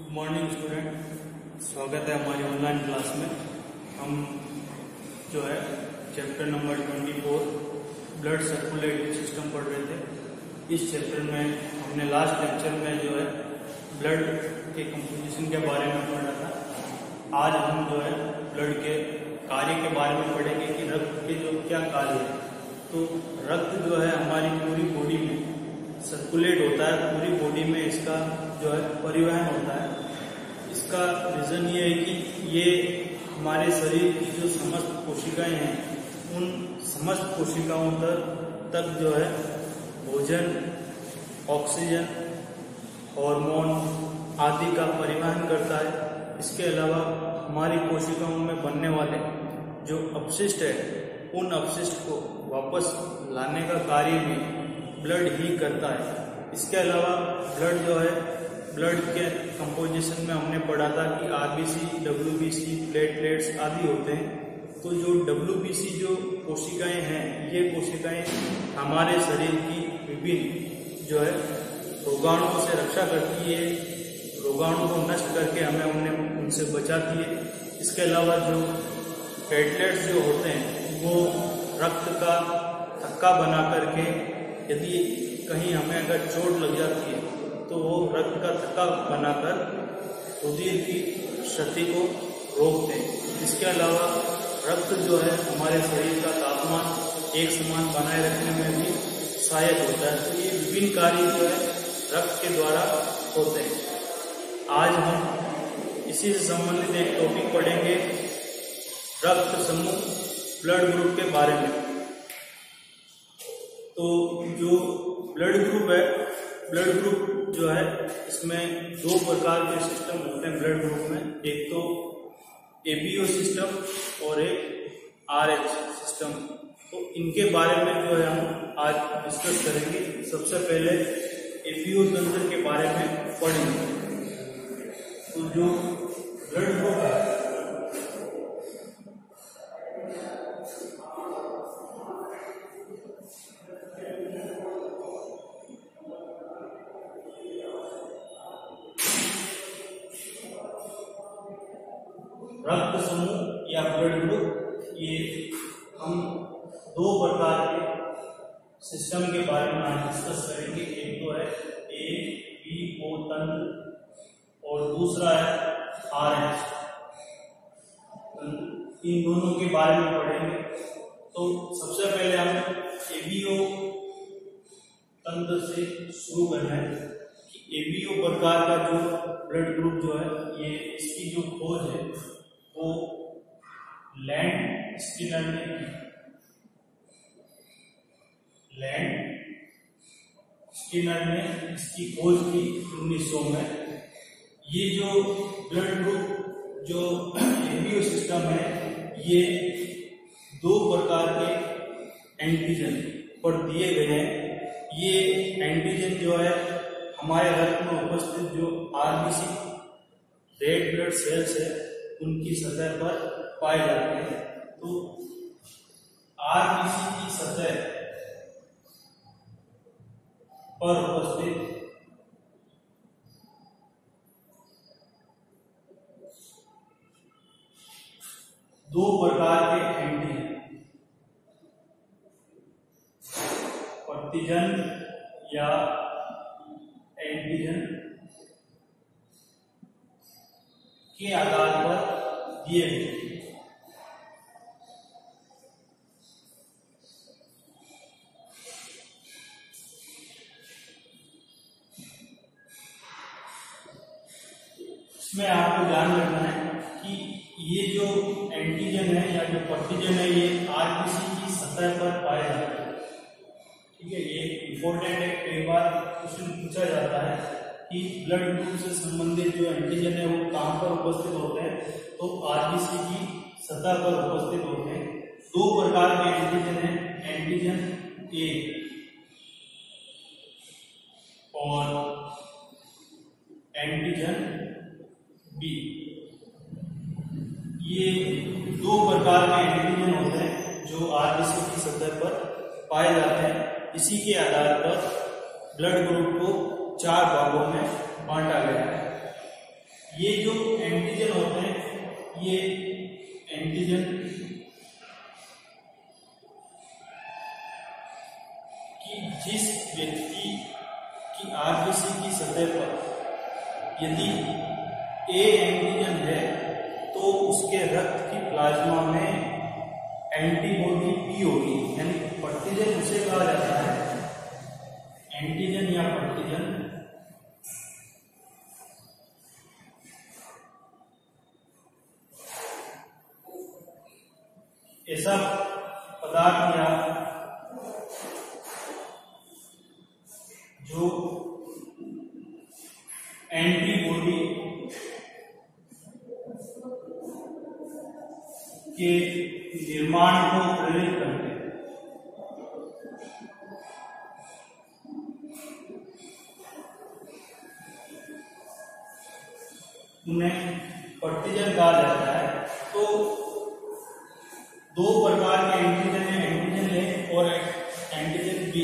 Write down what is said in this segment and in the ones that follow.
Good morning student, स्वागत है हमारी ऑनलाइन क्लास में। हम जो है chapter number 24 blood circulatory system पढ़ रहे थे। इस चैप्टर में हमने लास्ट लेक्चर में जो है ब्लड के कंपोजिशन के बारे में पढ़ा था। आज हम जो है ब्लड के कार्य के बारे में पढ़ेंगे कि रक्त के जो क्या कार्य है। तो रक्त जो है हमारी पूरी बॉडी में सर्कुलेट होता है, पूरी बॉडी में इसका जो है परिवहन होता है। इसका रीज़न ये है कि ये हमारे शरीर की जो समस्त कोशिकाएं हैं, उन समस्त कोशिकाओं तक जो है भोजन, ऑक्सीजन, हार्मोन आदि का परिवहन करता है। इसके अलावा हमारी कोशिकाओं में बनने वाले जो अपशिष्ट है, उन अपशिष्ट को वापस लाने का कार्य भी ब्लड ही करता है। इसके अलावा ब्लड जो है, ब्लड के कंपोजिशन में हमने पढ़ा था कि आरबीसी, डब्ल्यूबीसी, प्लेटलेट्स आदि होते हैं। तो जो डब्ल्यूबीसी जो कोशिकाएं हैं, ये कोशिकाएं हमारे शरीर की विभिन्न जो है रोगाणुओं से रक्षा करती है, रोगाणु को नष्ट करके हमें उनसे बचाती है। इसके अलावा जो प्लेटलेट्स जो होते हैं, वो रक्त का थक्का बना करके यदि कहीं हमें अगर चोट लग जाती है तो वो रक्त का थक्का बनाकर रुधिर की क्षति को रोकते हैं। इसके अलावा रक्त जो है हमारे शरीर का तापमान एक समान बनाए रखने में भी सहायक होता है। तो ये विभिन्न कार्य जो है रक्त के द्वारा होते हैं। आज हम इसी से संबंधित एक टॉपिक पढ़ेंगे, रक्त समूह, ब्लड ग्रुप के बारे में। तो जो ब्लड ग्रुप है, ब्लड ग्रुप जो है, इसमें दो प्रकार के सिस्टम होते हैं ब्लड ग्रुप में। एक तो एबीओ सिस्टम और एक आरएच सिस्टम। तो इनके बारे में जो है हम आज डिस्कस करेंगे। सबसे पहले एबीओ तंत्र के बारे में पढ़ेंगे। तो जो ब्लड ग्रुप है, रक्त समूह या ब्लड ग्रुप, ये हम दो प्रकार के सिस्टम के बारे में आज डिस्कस करेंगे। एक तो है एबीओ तंत्र और दूसरा है आरएच। इन दोनों के बारे में पढ़ेंगे। तो सबसे पहले हम एबीओ तंत्र से शुरू करना है कि एबीओ प्रकार का जो ब्लड ग्रुप जो है, ये इसकी जो खोज है वो लैंड स्किनर ने इसकी खोज की 1900 में। ये जो ब्लड ग्रुप जो एबीओ सिस्टम है, ये दो प्रकार के एंटीजन पर दिए गए हैं। ये एंटीजन जो है हमारे रक्त में उपस्थित जो आरबीसी रेड ब्लड सेल्स है, उनकी सतह पर पाए जाते हैं। तो आरबीसी की सतह पर उपस्थित दो प्रकार के एंटीजन, प्रतिजन या एंटीजन के आधार पर दिए गए। इसमें आपको ध्यान रखना है कि ये जो एंटीजन है या जो प्रतिजन है, ये आरबीसी की सतह पर पाए जाते हैं। ठीक है, ये इंपॉर्टेंट है। कई बार क्वेश्चन पूछा जाता है कि ब्लड ग्रुप से संबंधित जो एंटीजन है वो कहां पर उपस्थित होते हैं, तो आरबीसी की सतह पर उपस्थित होते हैं। दो प्रकार के एंटीजन हैं, एंटीजन ए और एंटीजन बी। ये दो प्रकार के एंटीजन होते हैं जो आरबीसी की सतह पर पाए जाते हैं। इसी के आधार पर ब्लड ग्रुप को चार भागों में बांटा गया है। सतह पर यदि ए एंटीजन है तो उसके रक्त की प्लाज्मा में एंटीबॉडी बी होगी, यानी प्रतिजन उसे कहा जाता है एंटीजन या प्रतिजन ऐसा पदार्थ या जो एंटीबॉडी के निर्माण को प्रेरित करते हैं। उन्हें प्रतिजन कहा जाता है। तो दो प्रकार के एंटीजन है, एंटीजन ए और एंटीजन बी।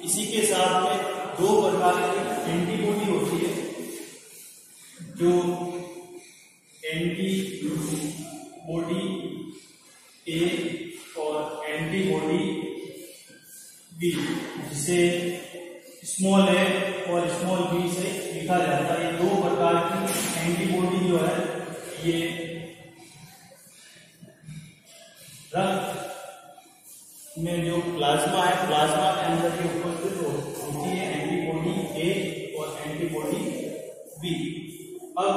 इसी के साथ में दो प्रकार की एंटीबॉडी होती है, जो एंटीबॉडी ए और एंटीबॉडी बी, जिसे स्मॉल ए और स्मॉल बी से लिखा जाता है। ये दो प्रकार की एंटीबॉडी जो है ये रक्त में जो प्लाज्मा है, प्लाज्मा के अंदर जो उपस्थित होती है एंटीबॉडी ए और एंटीबॉडी बी। अब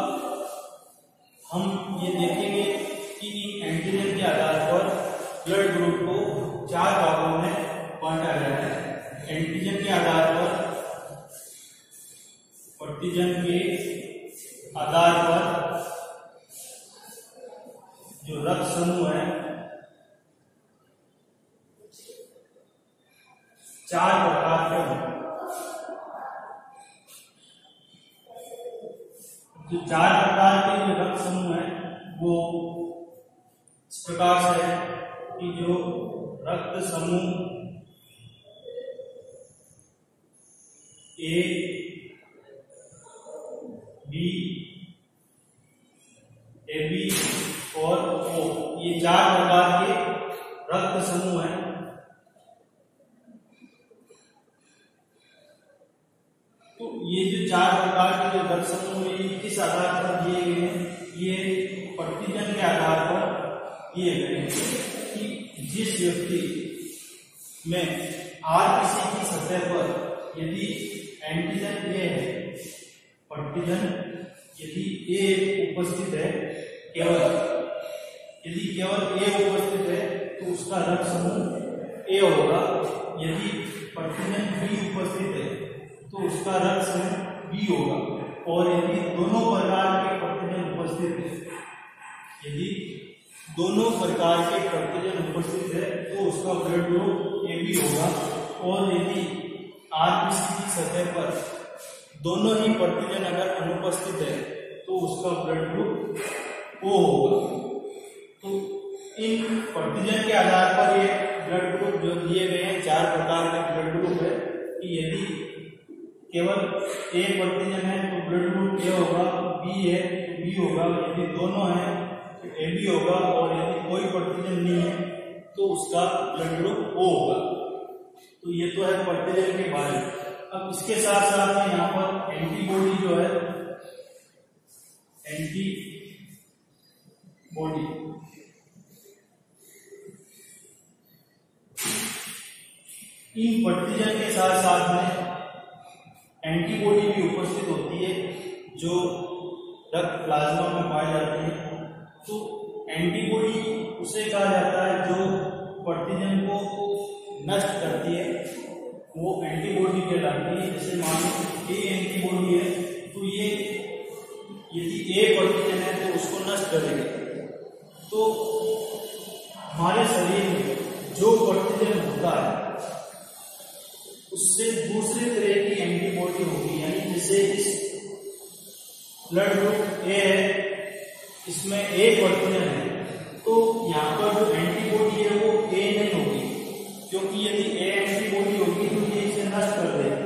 हम ये देखेंगे कि एंटीजन के आधार पर ब्लड ग्रुप को चार भागों में बांटा गया है। एंटीजन के आधार पर, प्रतिजन के आधार पर जो रक्त समूह है चार प्रकार के हैं। जो चार प्रकार के जो रक्त समूह है वो इस प्रकार से है कि जो रक्त समूह ए, बी, AB और O, ये चार प्रकार के रक्त समूह हैं। तो ये जो चार प्रकार के जो रक्त समूह है ये किस आधार पर दिए गए हैं? ये प्रतिजन के आधार पर दिए गए हैं कि जिस व्यक्ति में RBC की सतह पर यदि एंटीजन ए है, प्रतिजन यदि ए उपस्थित है, यदि केवल ए उपस्थित है तो उसका रक्त समूह ए होगा। यदि प्रतिजन बी उपस्थित है तो उसका रक्त समूह बी होगा। और यदि दोनों प्रकार के प्रतिजन उपस्थित है, यदि दोनों प्रकार के प्रतिजन उपस्थित है तो उसका ब्लड ग्रुप ए बी होगा। और यदि RBC की सतह पर दोनों ही प्रतिजन अगर अनुपस्थित है तो उसका ब्लड ग्रुप O होगा। तो इन प्रतिजन के आधार पर ये ब्लड ग्रुप जो दिए गए हैं, चार प्रकार के ब्लड ग्रुप है कि यदि केवल ए प्रतिजन है तो ब्लड ग्रुप ए होगा, बी है तो बी होगा, यदि दोनों है तो ए बी होगा, और यदि कोई प्रतिजन नहीं है तो उसका ब्लड ग्रुप O होगा। तो ये तो है प्रतिजन के बारे में। अब इसके साथ साथ में यहाँ पर एंटीबॉडी जो है, एंटीबॉडी इन प्रतिजन के साथ साथ में एंटीबॉडी भी उपस्थित होती है जो रक्त प्लाज्मा में पाई जाती है। तो एंटीबॉडी उसे कहा जाता है जो प्रतिजन को नष्ट करती है, वो एंटीबॉडी कहलाती है। जैसे मान लो ए एंटीबॉडी है तो ये यदि ए प्रतिजन है तो उसको नष्ट करेगी। तो हमारे शरीर में जो प्रतिजन होता है उससे दूसरी तरह की एंटीबॉडी होगी, यानी जैसे इस ब्लड ग्रुप ए है, इसमें ए प्रतिजन है, तो यहाँ पर जो एंटीबॉडी है वो ए नहीं होगी, क्योंकि यदि ए एंटीबॉडी होगी तो ये इसे नष्ट कर देगा।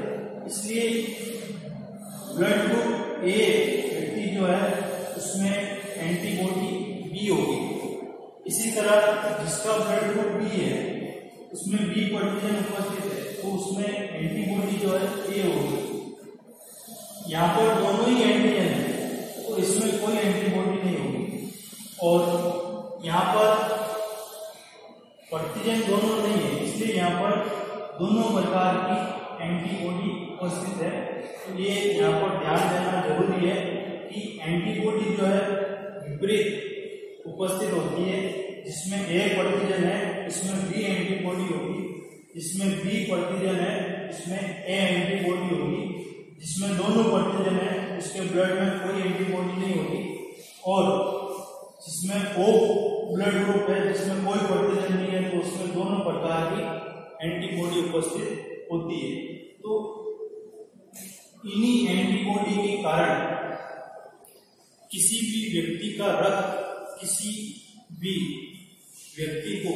इसलिए ब्लड ग्रुप ए व्यक्ति जो है उसमें एंटीबॉडी बी होगी। इसी तरह जिसका ब्लड ग्रुप बी है उसमें बी प्रतिजन उपस्थित है तो उसमें एंटीबॉडी जो है ए होगी। यहाँ पर दोनों ही एंटीजन है तो इसमें कोई एंटीबॉडी नहीं होगी, और यहाँ पर प्रतिजन दोनों नहीं है, इसलिए यहाँ पर दोनों प्रकार की एंटीबॉडी उपस्थित है। तो ये यहाँ पर ध्यान देना जरूरी है कि एंटीबॉडी जो है विपरीत उपस्थित होती है, जिसमें ए प्रतिजन है इसमें बी एंटीबॉडी होगी, जिसमें बी प्रतिजन है इसमें ए एंटीबॉडी होगी, जिसमें दोनों प्रतिजन है उसके ब्लड में कोई एंटीबॉडी नहीं होगी, और जिसमें ओ ब्लड ग्रुप है जिसमें कोई प्रतिजन नहीं है तो उसमें दोनों प्रकार की एंटीबॉडी उपस्थित होती है। तो इन्हीं एंटीबॉडी के कारण किसी भी व्यक्ति का रक्त किसी भी व्यक्ति को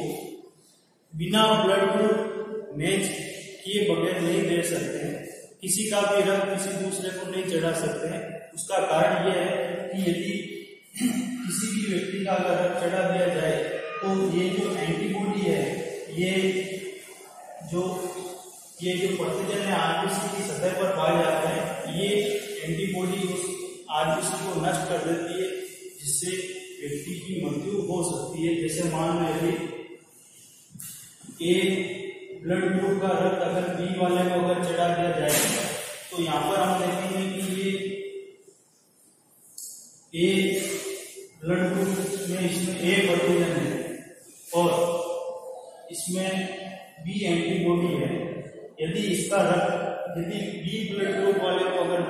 बिना ब्लड ग्रुप मैच किए बगैर नहीं दे सकते हैं, किसी का भी रक्त किसी दूसरे को नहीं चढ़ा सकते हैं। उसका कारण यह है कि यदि किसी भी व्यक्ति का अगर रक्त चढ़ा दिया जाए तो ये जो एंटीबॉडी है ये जो प्रतिजन है आरबीसी की सतह पर पाए जाते हैं, ये एंटीबॉडी उस आरबीसी को नष्ट कर देती है, जिससे व्यक्ति की मृत्यु हो सकती है। जैसे मान लो यदि ए ब्लड ग्रुप का रक्त अगर बी वाले को अगर चढ़ा दिया जाए तो यहाँ पर हम देखेंगे कि ये ए ब्लड ग्रुप में इसमें ए प्रतिजन है और इसमें बी एंटीबॉडी है। यदि इसका रक्त यदि बी ब्लड ग्रुप वाले को अगर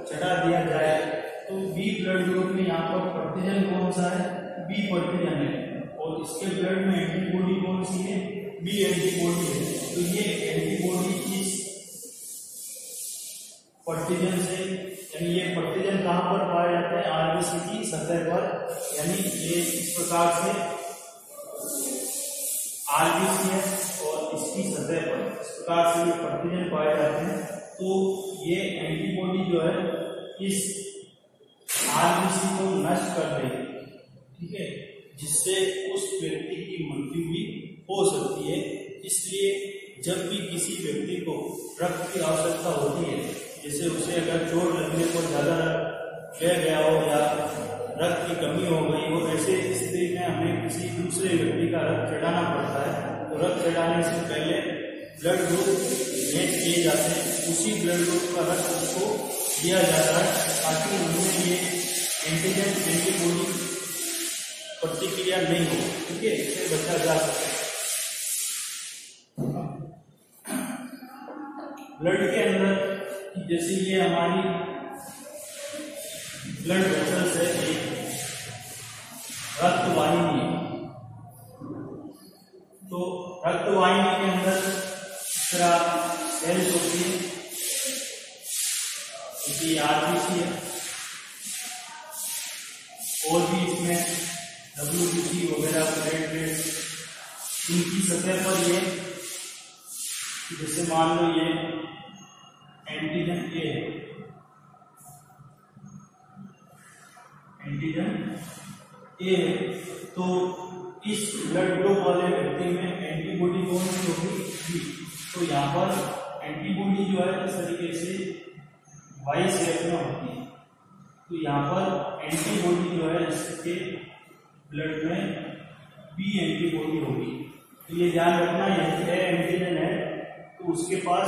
चढ़ा दिया जाए तो बी ब्लड ग्रुप में यहाँ पर प्रतिजन कौन सा है, बी प्रतिजन है, और इसके ब्लड में एंटीबॉडी कौन सी है, बी एंटीबॉडी है। तो ये एंटीबॉडी इस प्रतिजन से, यानी ये प्रतिजन कहाँ पर पाए जाते हैं, आरबीसी की सतह पर, यानी ये इस प्रकार से आरबीसी है और इसकी सतह पर इस प्रकार से ये प्रतिजन पाए जाते हैं। तो ये एंटीबॉडी जो है इस आरबीसी को नष्ट कर देगी, ठीक है, जिससे उस व्यक्ति की मृत्यु भी हो सकती है। इसलिए जब भी किसी व्यक्ति को रक्त की आवश्यकता होती है, जैसे उसे अगर चोट लगने पर ज्यादा बह गया हो या रक्त की कमी हो गई हो, ऐसे स्थिति में हमें किसी दूसरे व्यक्ति का रक्त चढ़ाना पड़ता है। तो रक्त चढ़ाने से पहले ब्लड ग्रुप मैच किए जाते हैं, उसी ब्लड ग्रुप का रक्त उसको दिया जाता है ताकि उनमें ये एंटीजन एंटीबॉडी प्रतिक्रिया नहीं हो, ठीक है, इससे बचा जा सके। ब्लड के अंदर जैसे ये हमारी ब्लड वेसल्स है, एक रक्त वाहिनी है, तो रक्त वाहिनी के अंदर सेल्स होती है, इसी आरबीसी है, और भी इसमें डब्ल्यूबीसी वगैरह प्लेटलेट्स, इनकी सतह पर ये जैसे मान लो ये एंटीजन ए है, एंटीजन ए है, तो इस ब्लड ग्रुप वाले व्यक्ति में एंटीबॉडी कौन सी होगी, बी। तो यहाँ पर एंटीबॉडी जो है इस तरीके से वाई शेप में होती है। तो यहाँ पर एंटीबॉडी जो है इसके ब्लड में बी एंटीबॉडी होगी। तो ये ध्यान रखना, यदि ए एंटीजन है तो उसके पास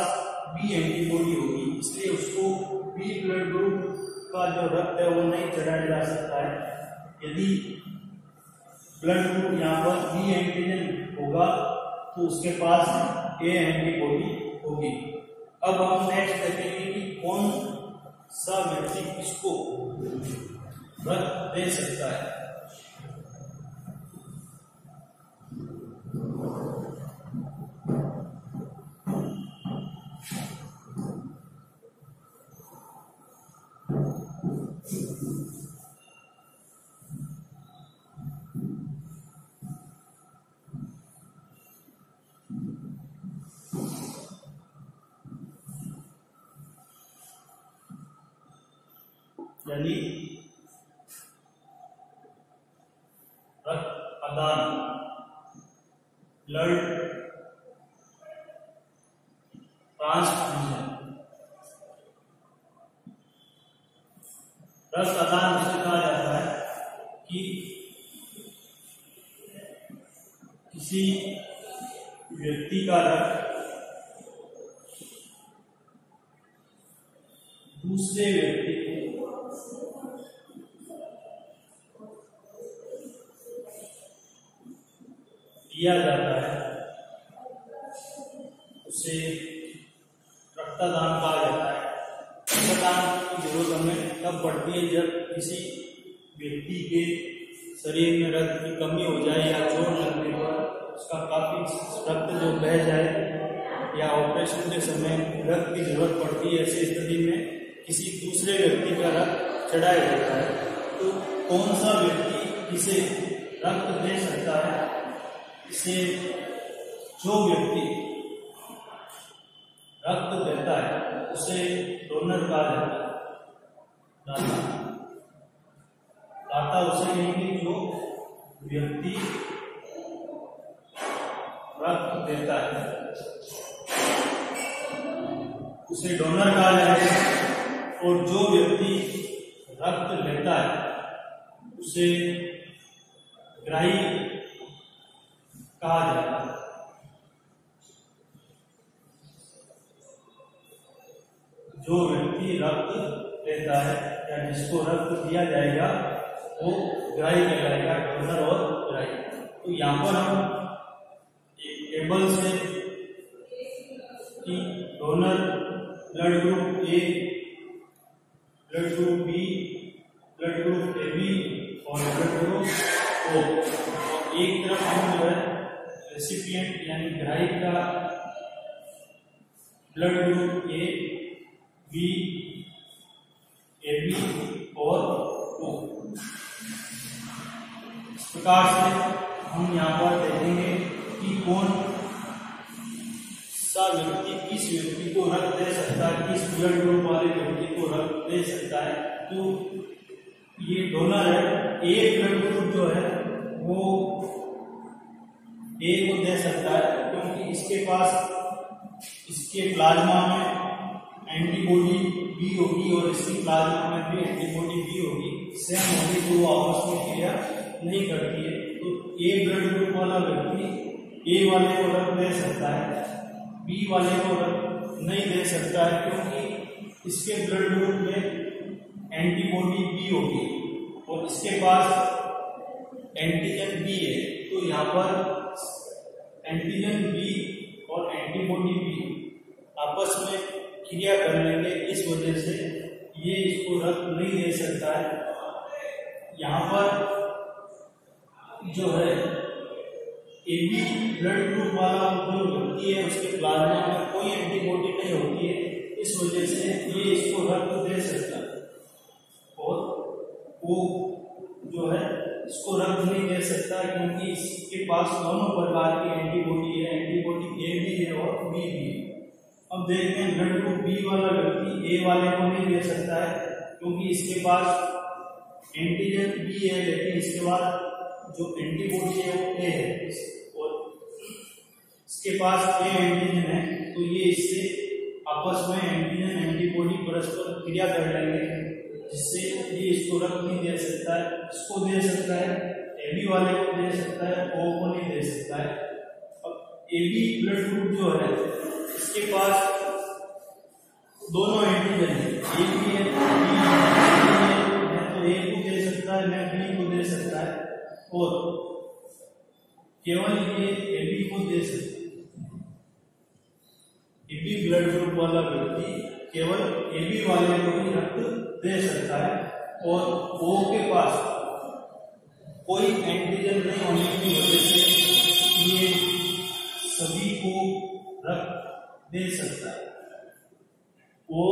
बी एंटीबॉडी होगी, इसलिए उसको बी ब्लड ग्रुप का जो रक्त है वो नहीं चढ़ाया जा सकता है। यदि ब्लड ग्रुप यहाँ पर बी एंटीजन होगा तो उसके पास ए एंटीबॉडी होगी। अब हम नेक्स्ट देखेंगे कि कौन सा व्यक्ति किसको रक्त दे सकता है। यानी रक्त आदान, ब्लड ट्रांसफ्यूजन। रक्त आदान उससे कहा जाता है कि किसी व्यक्ति का रक्त दूसरे व्यक्ति को दिया जाता है, उसे रक्तदान कहा जाता है। रक्तदान की जरूरत हमें तब पड़ती है जब किसी व्यक्ति के शरीर में रक्त की कमी हो जाए या चोट लगने पर उसका काफी रक्त जो बह जाए या ऑपरेशन के समय रक्त की जरूरत पड़ती है। ऐसी स्थिति में किसी दूसरे व्यक्ति का रक्त चढ़ाया जाता है। तो कौन सा व्यक्ति इसे रक्त दे सकता है? इसे जो व्यक्ति रक्त देता है उसे डोनर कहा जाता है। दाता दाता उसे कहेंगे जो व्यक्ति रक्त देता है उसे डोनर कहा जाएगा, और जो व्यक्ति रक्त लेता है उसे ग्राही कहा जाता है। जो व्यक्ति रक्त लेता है या जिसको रक्त दिया जाएगा वो ग्राही कहलाएगा, डोनर और ग्राही। तो यहाँ पर हम एक टेबल से कि donor blood group A, blood group B, blood group A B और ब्लड ग्रुप ओ, एक तरफ हम जो है रेसिपिएंट यानी ग्राही का blood group A, B, A B और ओ। इस प्रकार से हम यहाँ पर देखेंगे कि कौन सा व्यक्ति किस व्यक्ति को रक्त दे सकता है, किस ब्लड ग्रुप वाले व्यक्ति को रक्त दे सकता है। तो ये डोनर है। ए ब्लड ग्रुप जो है वो ए को दे सकता है क्योंकि इसके पास इसके प्लाज्मा में एंटीबॉडी बी होगी और इसकी प्लाज्मा में भी एंटीबॉडी बी होगी, सेम होगी, तो वो आपस में क्रिया नहीं करती है। तो ए ब्लड ग्रुप वाला व्यक्ति ए वाले को रक्त दे सकता है, बी वाले को रक्त नहीं दे सकता है क्योंकि इसके ब्लड ग्रुप में एंटीबॉडी बी होगी और इसके पास एंटीजन बी है। तो यहाँ पर एंटीजन बी और एंटीबॉडी बी आपस में क्रिया कर लेंगे, इस वजह से ये इसको रक्त नहीं दे सकता है। यहाँ पर जो है ए बी ब्लड ग्रुप वाला जो व्यक्ति है उसके प्लाज्मा में कोई एंटीबॉडी नहीं होती है, इस वजह से ये इसको रक्त दे सकता है, और वो जो है इसको रक्त नहीं दे सकता क्योंकि इसके पास दोनों प्रकार की एंटीबॉडी है, एंटीबॉडी ए भी है और बी भी है। अब देखते हैं ब्लड ग्रुप बी वाला व्यक्ति ए वाले को नहीं दे सकता है क्योंकि इसके पास एंटीजन बी है, लेकिन इसके बाद जो एंटीबॉडी है वो ए है और इसके पास ए एंटीजन है। तो ये इससे आपस में एंटीजन एंटीबॉडी परस्पर क्रिया कर लेंगे, जिससे ये इसको रक्त नहीं दे सकता है। इसको दे सकता है, ए बी वाले को दे सकता है, ओ को नहीं दे सकता है। अब ए बी ब्लड ग्रुप जो है इसके पास दोनों एंटीजन है, ए भी है, बी है, तो ए को दे सकता है, मैं बी को दे सकता है, और केवल ये ए बी को दे सकता है। ए बी ब्लड ग्रुप वाला व्यक्ति केवल ए बी वाले को ही रक्त दे सकता है, और ओ के पास कोई एंटीजन नहीं होने की वजह से ये सभी को रक्त दे सकता है। वो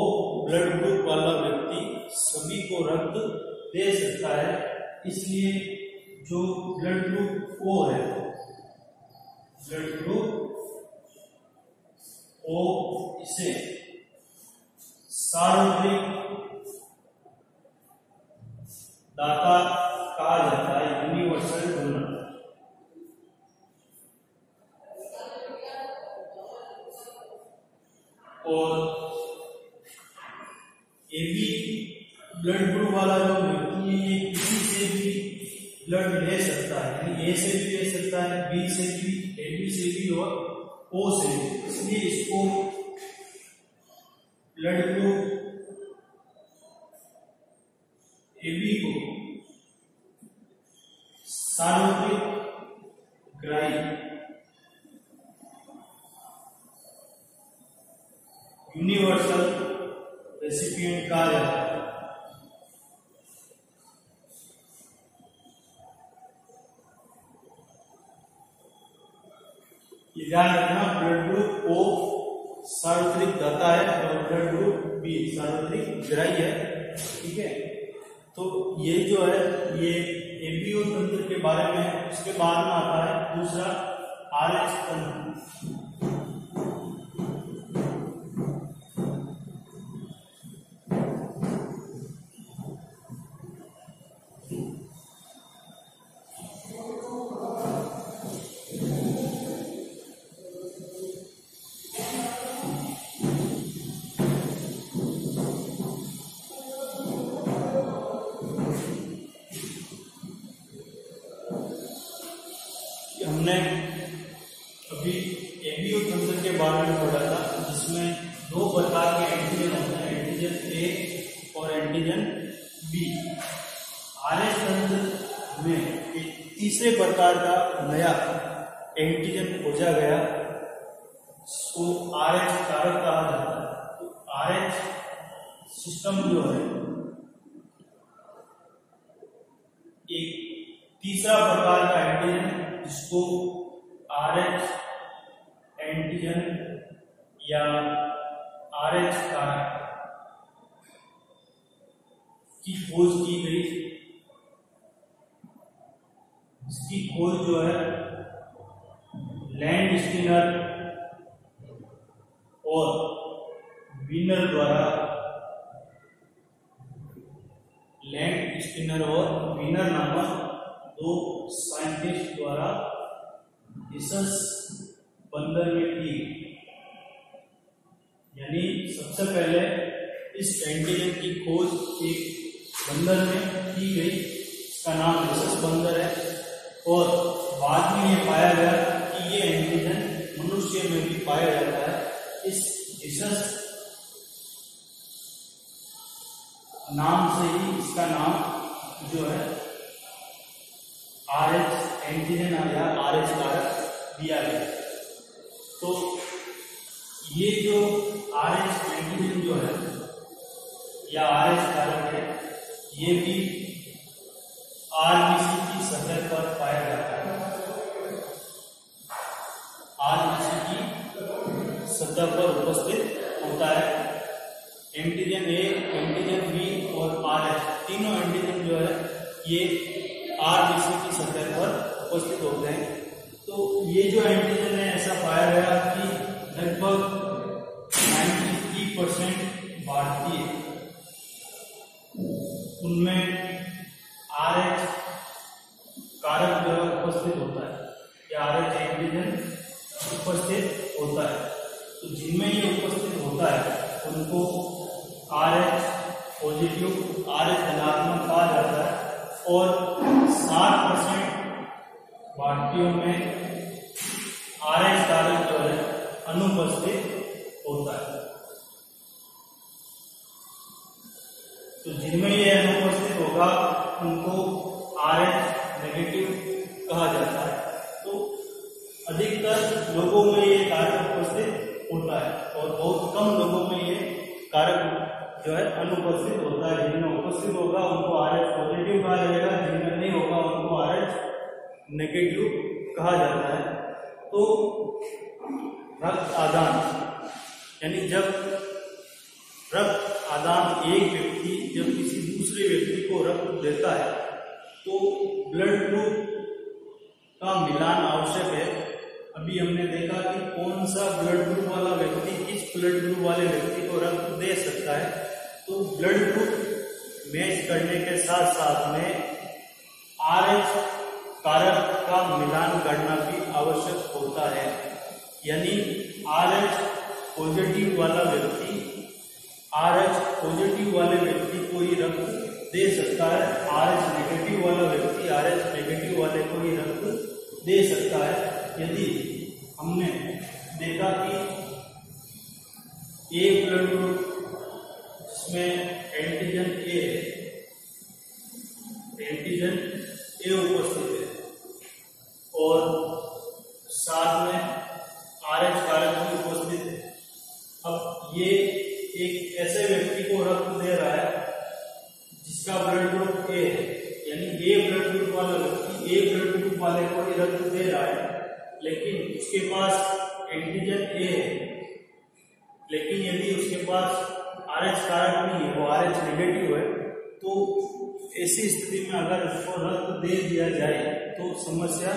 ब्लड ग्रुप वाला व्यक्ति सभी को रक्त दे सकता है, इसलिए जो ब्लड ग्रुप ओ है, ब्लड ग्रुप ओ, इसे सार्वत्रिक दाता कहा जाता है, यूनिवर्सल डोनर। और ए बी ब्लड ग्रुप वाला जो व्यक्ति है ये किसी से भी ब्लड ले सकता है, यानी ए से भी ले सकता है, बी से भी, AB से भी और O से भी। इसलिए इसको ब्लड ग्रुप AB को सार्वत्रिक ग्राही यूनिवर्सल रेसिपिएंट कहा जाता है। ये ध्यान रखना, ब्लड ग्रुप O सार्वत्रिक दाता है और ब्लड ग्रुप B सार्वत्रिक ग्राही है। ठीक है, तो ये जो है ये एबीओ तंत्र के बारे में है। इसके बाद में आता है दूसरा RH तंत्र। हमने अभी एबीओ तंत्र के बारे में पढ़ा था, जिसमें दो प्रकार के एंटीजन होते हैं, एंटीजन ए और एंटीजन बी। RH तंत्र में एक तीसरे प्रकार का नया एंटीजन खोजा गया, उसको RH कारक कहा जाता है। तो RH सिस्टम जो है एक तीसरा प्रकार का एंटीजन जिसको RH एंटीजन या RH कारक की खोज की गई। इसकी खोज जो है लैंडस्टीनर और वीनर द्वारा, लैंडस्टीनर और वीनर नामक दो साइंटिस्ट द्वारा इस बंदर में की। यानी सबसे पहले इस एंटीजन की खोज एक बंदर में की गई, इसका नाम रिसस बंदर है, और बाद में ये पाया गया कि ये एंटीजन मनुष्य में भी पाया जाता है। इस रिसस नाम से ही इसका नाम जो है RH एंटीजन या RH कारक दिया गया। तो ये जो RH एंटीजन जो है या RH कारक है, ये भी RBC की सतह पर पाया जाता है। RBC की सतह पर उपस्थित होता है। एंटीजन ए, एंटीजन बी और RH तीनों एंटीजन जो है ये RBC की सतह पर उपस्थित होते हैं। तो ये जो एंटीजन है ऐसा पाया गया कि लगभग 93% भारतीय, उनमें RH कारक जो है उपस्थित होता है या RH एंटीजन उपस्थित होता है। तो जिनमें ये उपस्थित होता है उनको RH पॉजिटिव, RH धनात्मक कहा जाता है। और 60% भारतीयों में RH कारक जो है अनुपस्थित होता है। तो जिनमें ये अनुपस्थित होगा उनको RH नेगेटिव कहा जाता है। तो अधिकतर लोगों में ये कारक उपस्थित होता है और बहुत कम लोगों में ये कारक जो है अनुपस्थित होता है। जिनमें उपस्थित होगा उनको RH पॉजिटिव कहा जाएगा, जिनमें नहीं होगा उनको RH नेगेटिव कहा जाता है। तो रक्त आदान, यानी जब रक्त आदान एक व्यक्ति जब किसी दूसरे व्यक्ति को रक्त देता है तो ब्लड ग्रुप का मिलान आवश्यक है। अभी हमने देखा कि कौन सा ब्लड ग्रुप वाला व्यक्ति किस ब्लड ग्रुप वाले व्यक्ति को रक्त दे सकता है। तो ब्लड ग्रुप मैच करने के साथ साथ में RH कारक का मिलान करना भी आवश्यक होता है। यानी RH पॉजिटिव वाला व्यक्ति RH पॉजिटिव वाले व्यक्ति को ही रक्त दे सकता है, RH नेगेटिव वाला व्यक्ति RH नेगेटिव वाले को ही रक्त दे सकता है। यदि हमने देखा कि ए ब्लड ग्रुप जिसमें एंटीजन ए उपस्थित है और साथ में RH कारक भी उपस्थित है, अब ये एक ऐसे व्यक्ति को रक्त दे रहा है जिसका ब्लड ग्रुप ए है, यानी ए ब्लड ग्रुप वाला व्यक्ति ए ब्लड ग्रुप वाले को ही रक्त दे रहा है, लेकिन उसके पास एंटीजन ए है, लेकिन यदि उसके पास RH कारक नहीं है, वो RH नेगेटिव है, तो ऐसी स्थिति में अगर उसको रक्त दे दिया जाए तो समस्या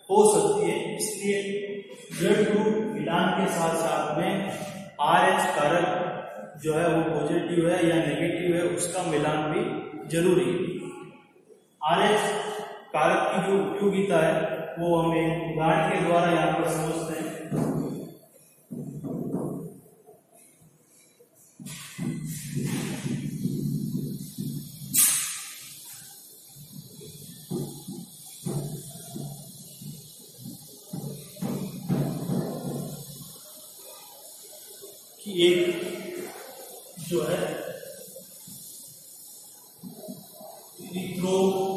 हो सकती है। इसलिए ब्लड ग्रुप मिलान के साथ साथ में RH कारक जो है वो पॉजिटिव है या नेगेटिव है उसका मिलान भी जरूरी है। RH कारक की जो उपयोगिता है वो हमें उदाहरण के द्वारा यहाँ पर समझते हैं। कि एक जो है इरिथ्रोब्लास्टोसिस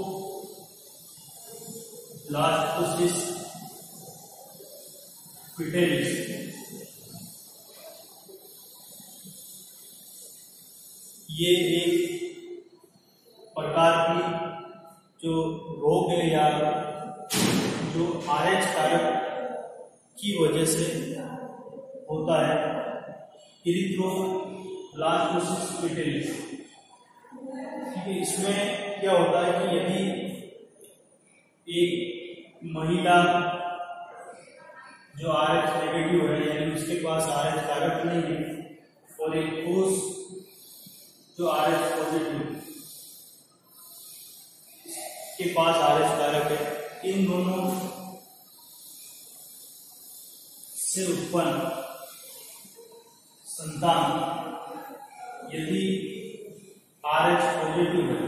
फिटेलिस, ये एक प्रकार की जो रोग है या जो RH कारक की वजह से होता है, इरिथ्रोब्लास्टोसिस फिटेलिस। ठीक है, इसमें क्या होता है कि यदि एक महिला जो RH नेगेटिव है यानी उसके पास RH कारक नहीं है और एक पुरुष जो RH पॉजिटिव के पास RH कारक है, इन दोनों से उत्पन्न संतान यदि RH पॉजिटिव है,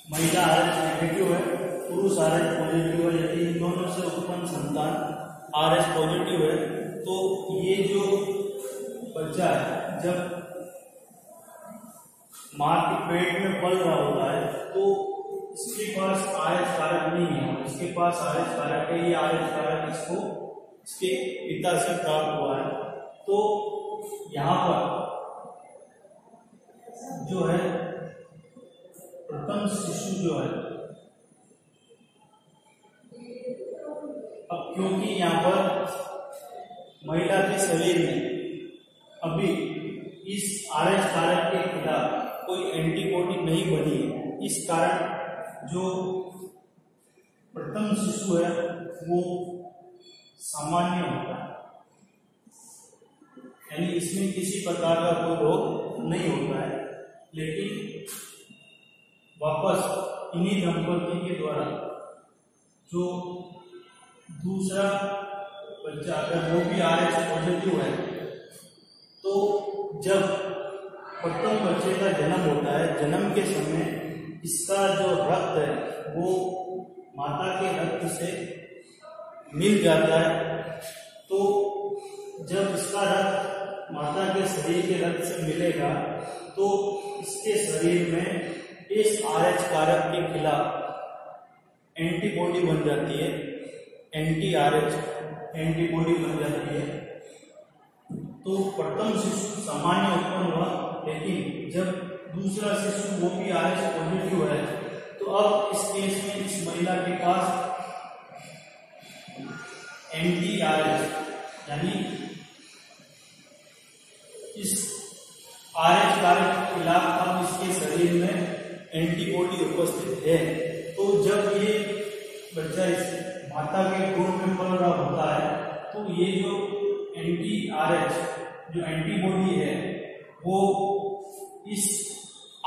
महिला RH नेगेटिव है, पुरुष RH पॉजिटिव है, यदि इन दोनों से उत्पन्न संतान RH पॉजिटिव है, तो ये जो बच्चा है जब मां के पेट में पल रहा होता है तो इसके पास RH कारक नहीं है, इसके पास RH कारक है, ये RH कारक इसको इसके पिता से प्राप्त हुआ है। तो यहाँ पर जो है प्रथम शिशु जो है, अब क्योंकि यहाँ पर महिला के शरीर में अभी इस RH कारक के खिलाफ कोई एंटीबॉडी नहीं बनी है, इस कारण जो प्रथम शिशु है वो सामान्य होता है, यानी इसमें किसी प्रकार का कोई रोग नहीं होता है। लेकिन वापस इन्हीं दंपति के द्वारा जो दूसरा बच्चा अगर वो भी RH पॉजिटिव है, तो जब प्रथम बच्चे का जन्म होता है, जन्म के समय इसका जो रक्त है वो माता के रक्त से मिल जाता है, तो जब इसका रक्त माता के शरीर के रक्त से मिलेगा तो इसके शरीर में इस RH कारक के खिलाफ एंटीबॉडी बन जाती है, एंटी RH एंटीबॉडी बन जाती है। तो प्रथम शिशु सामान्य उत्पन्न हुआ, लेकिन जब दूसरा शिशु वो भी RH पॉजिटिव है, तो अब इस केस में इस महिला के पास एंटी RH यानी इस RH कारक के खिलाफ अब इसके शरीर में एंटीबॉडी उपस्थित है। तो जब ये बच्चा इस माता के पेट में पल रहा होता है, तो ये जो एंटी RH जो एंटीबॉडी है वो इस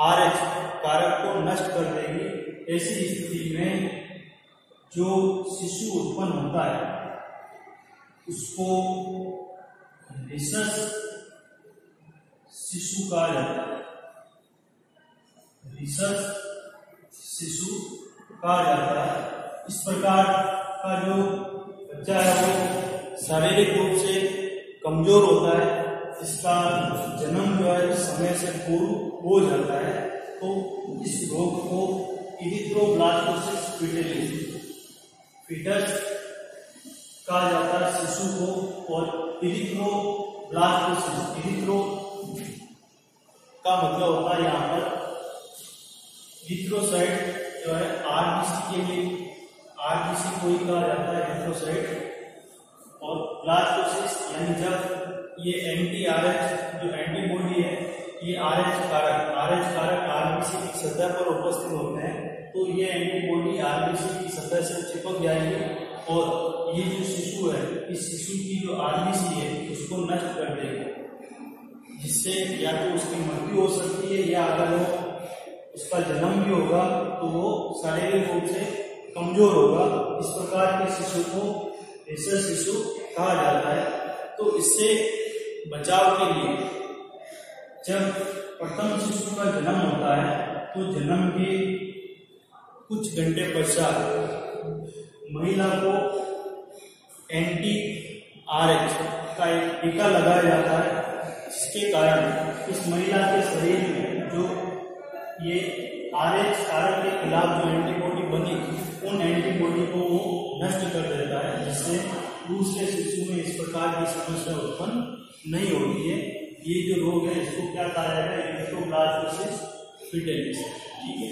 RH कारक को नष्ट कर देगी। ऐसी स्थिति में जो शिशु उत्पन्न होता है उसको रिसस शिशु कहा जाता है, रिसर्च शिशु कहा जाता है। इस प्रकार का जो बच्चा है वो शारीरिक रूप से कमजोर होता है, इसका जन्म जो है समय से पूर्व हो जाता है, तो इस रोग को इरिथ्रोब्लास्टोसिस फीटस कहा जाता है शिशु को। और इरिथ्रोब्लास्टोसिस, इरिथ्रो का मतलब होता है यहाँ पर इरिथ्रोसाइट जो है आरबीसी के लिए, आरबीसी को ही कहा जाता है इरिथ्रोसाइट। और ब्लास्टोसिस यानी जब ये एंटी आरएच जो एंटीबॉडी है, ये आरएच कारक आरबीसी की सतह पर उपस्थित होते हैं, तो ये एंटीबॉडी आरबीसी की सतह से चिपक जाएगी और ये जो शिशु है, इस शिशु की जो आरबीसी है उसको नष्ट कर देगी, जिससे या तो उसकी मृत्यु हो सकती है या अगर वो उसका जन्म भी होगा तो वो शारीरिक रूप से कमजोर होगा। इस प्रकार के शिशु को रिसर्च शिशु कहा जाता है। तो इससे बचाव के लिए जब प्रथम शिशु का जन्म होता है तो जन्म के कुछ घंटे पश्चात महिला को एंटी आरएच का एक टीका लगाया जाता है, जिसके कारण इस महिला के शरीर में जो ये आरएच कारक के खिलाफ जो एंटीबॉडी बनी, उन एंटीबॉडी को वो नष्ट कर देता है, जिससे दूसरे शिशु में इस प्रकार की समस्या उत्पन्न नहीं होती है। ये जो रोग है इसको क्या कहा जाएगा, इरिथ्रोब्लास्टोसिस फीटलिस। ठीक है।